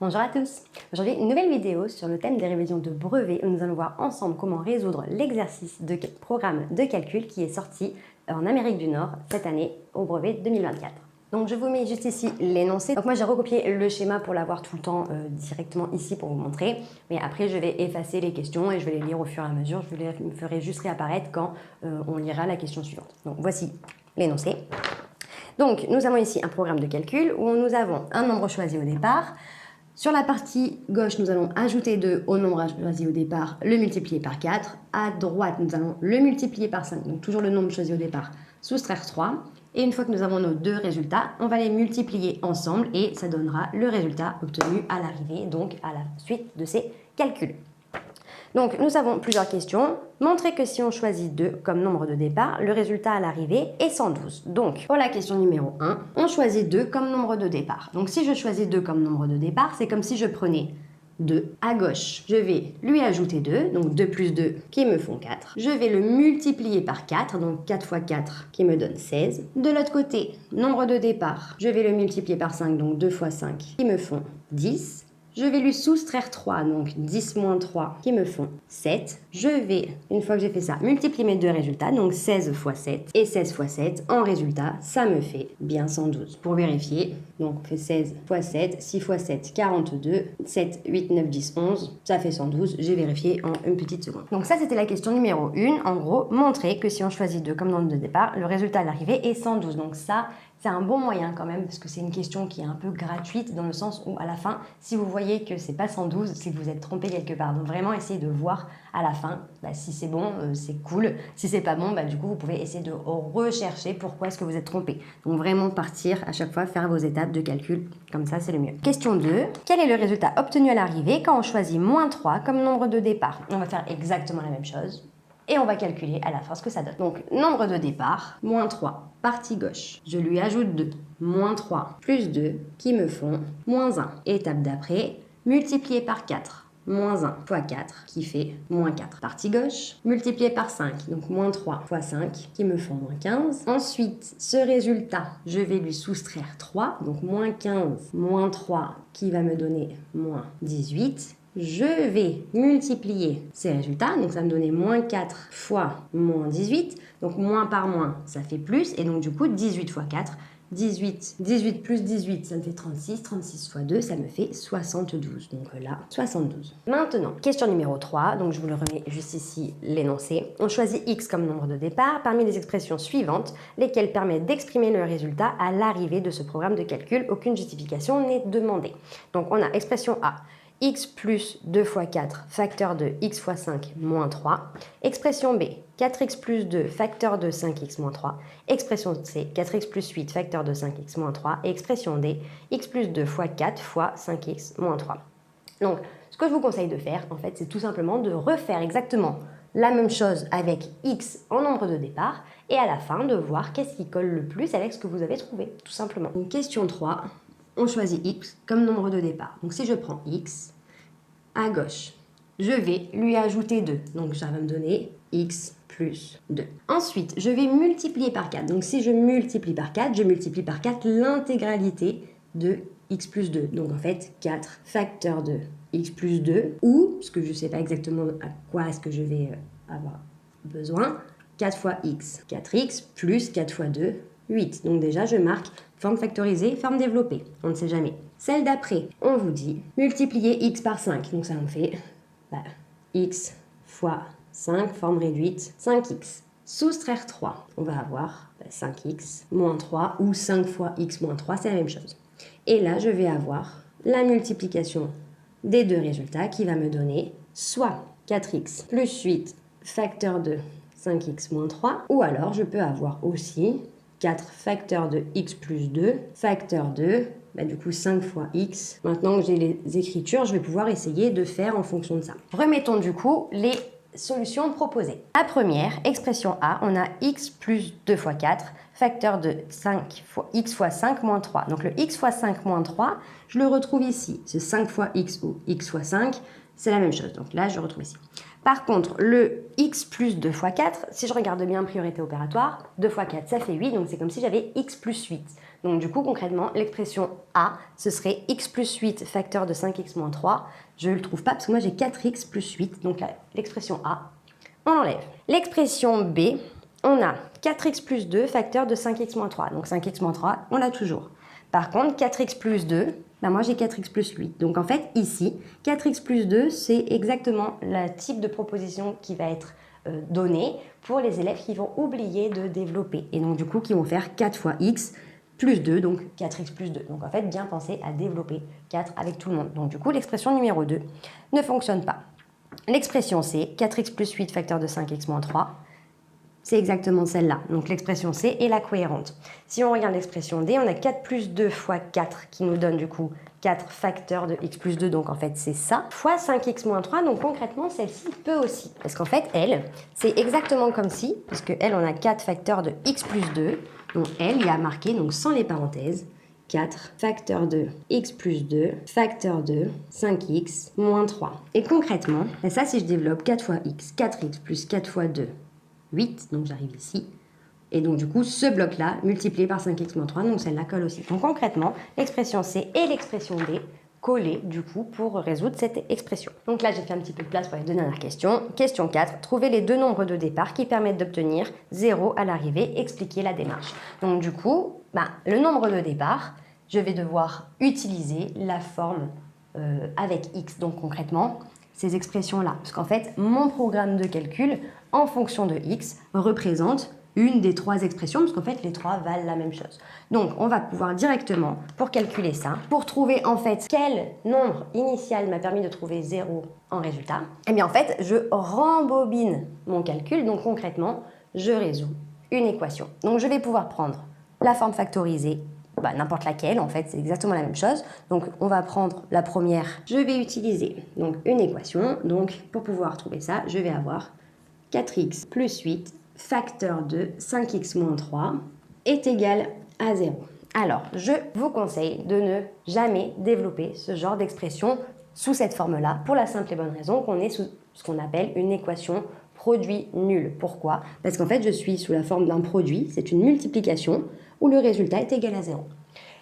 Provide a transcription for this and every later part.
Bonjour à tous. Aujourd'hui, une nouvelle vidéo sur le thème des révisions de brevet où nous allons voir ensemble comment résoudre l'exercice de programme de calcul qui est sorti en Amérique du Nord cette année au brevet 2024. Donc je vous mets juste ici l'énoncé. Donc moi j'ai recopié le schéma pour l'avoir tout le temps directement ici pour vous montrer. Mais après je vais effacer les questions et je vais les lire au fur et à mesure. Je les ferai juste réapparaître quand on lira la question suivante. Donc voici l'énoncé. Donc nous avons ici un programme de calcul où nous avons un nombre choisi au départ. Sur la partie gauche, nous allons ajouter 2 au nombre choisi au départ, le multiplier par 4. À droite, nous allons le multiplier par 5, donc toujours le nombre choisi au départ, soustraire 3. Et une fois que nous avons nos deux résultats, on va les multiplier ensemble et ça donnera le résultat obtenu à l'arrivée, donc à la suite de ces calculs. Donc, nous avons plusieurs questions. Montrer que si on choisit 2 comme nombre de départ, le résultat à l'arrivée est 112. Donc, pour la question numéro 1, on choisit 2 comme nombre de départ. Donc, si je choisis 2 comme nombre de départ, c'est comme si je prenais 2 à gauche. Je vais lui ajouter 2, donc 2 plus 2 qui me font 4. Je vais le multiplier par 4, donc 4 fois 4 qui me donne 16. De l'autre côté, nombre de départ, je vais le multiplier par 5, donc 2 fois 5 qui me font 10. Je vais lui soustraire 3, donc 10 moins 3 qui me font 7. Je vais, une fois que j'ai fait ça, multiplier mes deux résultats, donc 16 fois 7 et 16 fois 7. En résultat, ça me fait bien 112. Pour vérifier, donc on fait 16 fois 7, 6 fois 7, 42, 7, 8, 9, 10, 11, ça fait 112. J'ai vérifié en une petite seconde. Donc ça, c'était la question numéro 1. En gros, montrer que si on choisit 2 comme nombre de départ, le résultat à l'arrivée est 112. Donc ça, c'est un bon moyen quand même, parce que c'est une question qui est un peu gratuite dans le sens où à la fin, si vous voyez que c'est pas 112, c'est que vous êtes trompé quelque part. Donc vraiment, essayez de voir à la fin, si c'est bon, c'est cool. Si c'est pas bon, du coup, vous pouvez essayer de rechercher pourquoi est-ce que vous êtes trompé. Donc vraiment partir à chaque fois, faire vos étapes de calcul, comme ça c'est le mieux. Question 2, quel est le résultat obtenu à l'arrivée quand on choisit moins 3 comme nombre de départ? On va faire exactement la même chose. Et on va calculer à la fin ce que ça donne. Donc, nombre de départ, moins 3, partie gauche. Je lui ajoute 2, moins 3, plus 2, qui me font moins 1. Étape d'après, multiplié par 4, moins 1 fois 4, qui fait moins 4. Partie gauche, multiplié par 5, donc moins 3 fois 5, qui me font moins 15. Ensuite, ce résultat, je vais lui soustraire 3, donc moins 15, moins 3, qui va me donner moins 18. Je vais multiplier ces résultats, donc ça va me donner moins 4 fois moins 18, donc moins par moins, ça fait plus, et donc du coup 18 fois 4, 18 plus 18, ça me fait 36, 36 fois 2, ça me fait 72, donc là, 72. Maintenant, question numéro 3, donc je vous le remets juste ici, l'énoncé. On choisit x comme nombre de départ parmi les expressions suivantes, lesquelles permettent d'exprimer le résultat à l'arrivée de ce programme de calcul. Aucune justification n'est demandée. Donc on a expression A, x plus 2 fois 4, facteur de x fois 5, moins 3. Expression B, 4x plus 2, facteur de 5x moins 3. Expression C, 4x plus 8, facteur de 5x moins 3. Et expression D, x plus 2 fois 4 fois 5x moins 3. Donc, ce que je vous conseille de faire, en fait, c'est tout simplement de refaire exactement la même chose avec x en nombre de départ et à la fin de voir qu'est-ce qui colle le plus avec ce que vous avez trouvé, tout simplement. Donc, question 3. On choisit x comme nombre de départ. Donc si je prends x, à gauche, je vais lui ajouter 2. Donc ça va me donner x plus 2. Ensuite, je vais multiplier par 4. Donc si je multiplie par 4, je multiplie par 4 l'intégralité de x plus 2. Donc en fait, 4 facteur de x plus 2, ou, parce que je ne sais pas exactement à quoi est-ce que je vais avoir besoin, 4 fois x. 4x plus 4 fois 2, 8. Donc déjà, je marque forme factorisée, forme développée. On ne sait jamais. Celle d'après, on vous dit multiplier x par 5. Donc ça me fait x fois 5, forme réduite, 5x. Soustraire 3, on va avoir 5x moins 3 ou 5 fois x moins 3, c'est la même chose. Et là, je vais avoir la multiplication des deux résultats qui va me donner soit 4x plus 8 facteur de 5x moins 3, ou alors je peux avoir aussi 4 facteur de x plus 2, facteur de, du coup 5 fois x. Maintenant que j'ai les écritures, je vais pouvoir essayer de faire en fonction de ça. Remettons du coup les solutions proposées. La première, expression A, on a x plus 2 fois 4, facteur de 5 fois x fois 5 moins 3. Donc le x fois 5 moins 3, je le retrouve ici. C'est 5 fois x ou x fois 5, c'est la même chose. Donc là, je le retrouve ici. Par contre, le x plus 2 fois 4, si je regarde bien priorité opératoire, 2 fois 4, ça fait 8, donc c'est comme si j'avais x plus 8. Donc du coup, concrètement, l'expression A, ce serait x plus 8 facteur de 5x moins 3. Je ne le trouve pas parce que moi j'ai 4x plus 8, donc l'expression A, on l'enlève. L'expression B, on a 4x plus 2 facteur de 5x moins 3. Donc 5x moins 3, on l'a toujours. Par contre, 4x plus 2, ben moi j'ai 4x plus 8. Donc en fait, ici, 4x plus 2, c'est exactement le type de proposition qui va être donnée pour les élèves qui vont oublier de développer. Et donc du coup, qui vont faire 4 fois x plus 2, donc 4x plus 2. Donc en fait, bien penser à développer 4 avec tout le monde. Donc du coup, l'expression numéro 2 ne fonctionne pas. L'expression C, 4x plus 8 facteur de 5x moins 3, c'est exactement celle-là. Donc l'expression C est la cohérente. Si on regarde l'expression D, on a 4 plus 2 fois 4 qui nous donne du coup 4 facteurs de x plus 2, donc en fait c'est ça, fois 5x moins 3, donc concrètement celle-ci peut aussi. Parce qu'en fait, elle, c'est exactement comme si, puisque elle, on a 4 facteurs de x plus 2, donc elle, il y a marqué, donc sans les parenthèses, 4 facteur de x plus 2 facteur de 5x moins 3. Et concrètement, et ça si je développe 4 fois x, 4x plus 4 fois 2, 8, donc j'arrive ici. Et donc du coup, ce bloc-là, multiplié par 5x moins 3, donc celle-là colle aussi. Donc concrètement, l'expression C et l'expression D collées du coup pour résoudre cette expression. Donc là, j'ai fait un petit peu de place pour les deux dernières questions. Question 4, trouver les deux nombres de départ qui permettent d'obtenir 0 à l'arrivée, expliquer la démarche. Donc du coup, le nombre de départ, je vais devoir utiliser la forme avec x. Donc concrètement, ces expressions-là. Parce qu'en fait, mon programme de calcul, en fonction de x, représente une des trois expressions, parce qu'en fait, les trois valent la même chose. Donc, on va pouvoir directement, pour calculer ça, pour trouver en fait quel nombre initial m'a permis de trouver 0 en résultat, eh bien en fait, je rembobine mon calcul. Donc concrètement, je résous une équation. Donc je vais pouvoir prendre la forme factorisée, n'importe laquelle, en fait, c'est exactement la même chose. Donc, on va prendre la première. Je vais utiliser donc une équation. Donc, pour pouvoir trouver ça, je vais avoir 4x plus 8 facteur de 5x moins 3 est égal à 0. Alors, je vous conseille de ne jamais développer ce genre d'expression sous cette forme-là, pour la simple et bonne raison qu'on est sous ce qu'on appelle une équation produit nul. Pourquoi? Parce qu'en fait, je suis sous la forme d'un produit, c'est une multiplication, où le résultat est égal à 0.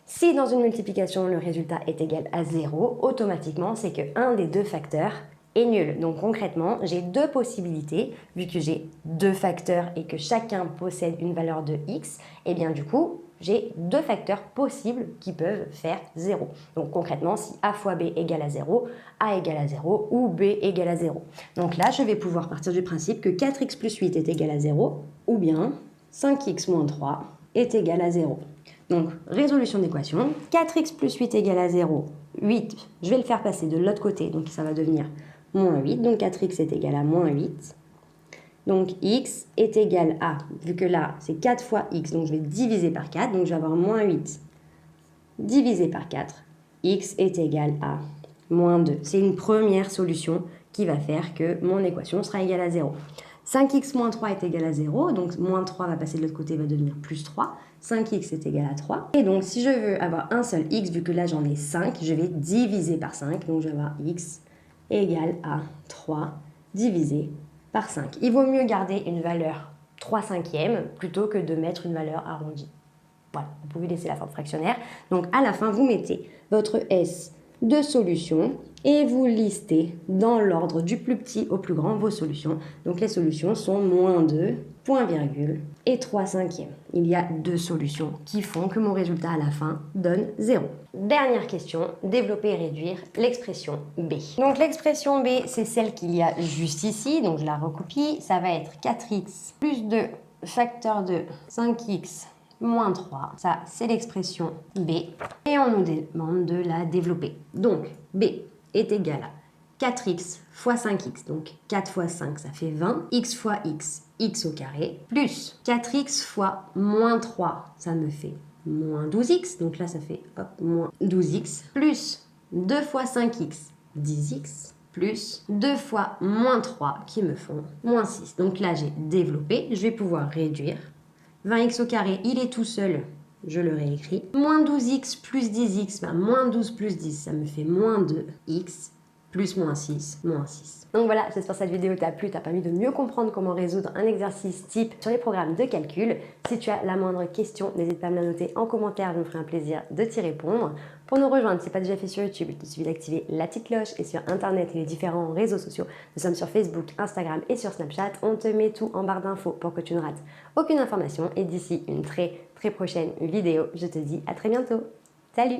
Si dans une multiplication, le résultat est égal à 0, automatiquement, c'est qu'un des deux facteurs est nul. Donc concrètement, j'ai deux possibilités, vu que j'ai deux facteurs et que chacun possède une valeur de x, et bien du coup, j'ai deux facteurs possibles qui peuvent faire 0. Donc concrètement, si a fois b égale à 0, a égale à 0 ou b égale à 0. Donc là, je vais pouvoir partir du principe que 4x plus 8 est égal à 0, ou bien 5x moins 3 est égal à 0. Donc, résolution d'équation, 4x plus 8 égale à 0, 8, je vais le faire passer de l'autre côté, donc ça va devenir moins 8, donc 4x est égal à moins 8. Donc, x est égal à, vu que là, c'est 4 fois x, donc je vais diviser par 4, donc je vais avoir moins 8 divisé par 4, x est égal à moins 2. C'est une première solution qui va faire que mon équation sera égale à 0. 5x moins 3 est égal à 0, donc moins 3 va passer de l'autre côté, va devenir plus 3. 5x est égal à 3. Et donc, si je veux avoir un seul x, vu que là j'en ai 5, je vais diviser par 5. Donc, je vais avoir x égale à 3 divisé par 5. Il vaut mieux garder une valeur 3/5 plutôt que de mettre une valeur arrondie. Voilà, vous pouvez laisser la forme fractionnaire. Donc, à la fin, vous mettez votre S de solutions et vous listez dans l'ordre du plus petit au plus grand vos solutions. Donc les solutions sont moins 2, point virgule et 3/5. Il y a deux solutions qui font que mon résultat à la fin donne 0. Dernière question, développer et réduire l'expression B. Donc l'expression B, c'est celle qu'il y a juste ici, donc je la recopie. Ça va être 4x plus 2 facteur de 5x moins 3, ça c'est l'expression B, et on nous demande de la développer. Donc, B est égal à 4x fois 5x, donc 4 fois 5, ça fait 20, x fois x au carré, plus 4x fois moins 3, ça me fait moins 12x, donc là ça fait moins 12x, plus 2 fois 5x, 10x, plus 2 fois moins 3 qui me font moins 6. Donc là j'ai développé, je vais pouvoir réduire. 20x au carré, il est tout seul, je le réécris. Moins 12x plus 10x, moins 12 plus 10, ça me fait moins 2x, plus moins 6, moins 6. Donc voilà, j'espère que cette vidéo t'a plu, t'a permis de mieux comprendre comment résoudre un exercice type sur les programmes de calcul. Si tu as la moindre question, n'hésite pas à me la noter en commentaire, je me ferai un plaisir de t'y répondre. Pour nous rejoindre, si ce n'est pas déjà fait sur YouTube, il te suffit d'activer la petite cloche et sur Internet et les différents réseaux sociaux. Nous sommes sur Facebook, Instagram et sur Snapchat. On te met tout en barre d'infos pour que tu ne rates aucune information. Et d'ici une très prochaine vidéo, je te dis à très bientôt. Salut!